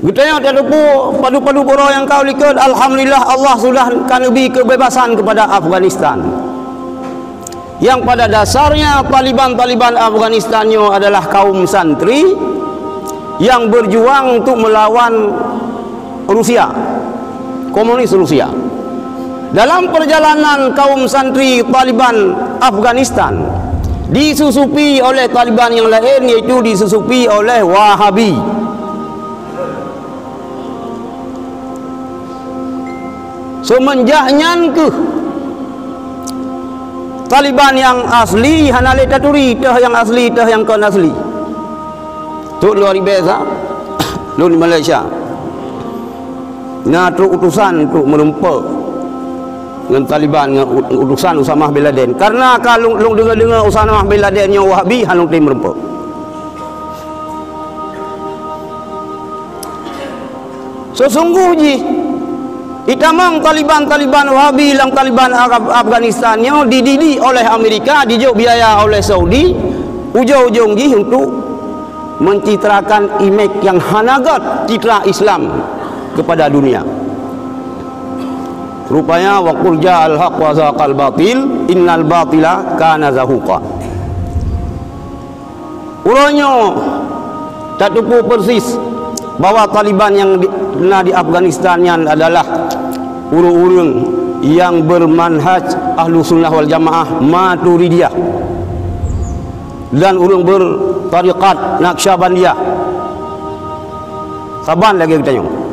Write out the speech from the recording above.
Getanya tak lupa padu-padu pura yang kau likut. Alhamdulillah Allah sudah kanubi kebebasan kepada Afghanistan. Yang pada dasarnya Taliban Afghanistannya adalah kaum santri yang berjuang untuk melawan Rusia, komunis Rusia. Dalam perjalanan kaum santri Taliban Afghanistan disusupi oleh Taliban yang lain, yaitu disusupi oleh Wahabi. Semenjaknya ke Taliban yang asli hanale taturi tah yang asli tah yang kon asli tu luar biasa lu di Malaysia ngatu utusan untuk merempa dengan Taliban, dengan utusan Usamah bin Laden. Karena kalau lu dengar Usamah bin Laden yang Wahabi halung tim merempa. Sesungguhnya itamang Taliban Wahabi lang Taliban Afghanistan yang dididik oleh Amerika, dijuk biaya oleh Saudi, ujung-ujungnya untuk mencitrakan imej yang hanagat citra Islam kepada dunia. Rupanya waqul ja'al haq wa zaqal batil innal batila kana zahuqa. Urangnya tak tupu persis bahwa Taliban yang di Afghanistan yang adalah urang-urang yang bermanhaj ahlu sunnah wal jamaah Maturidiyah dan urang bertariqat Naqsyabandiyah. Saban lagi kita tengok.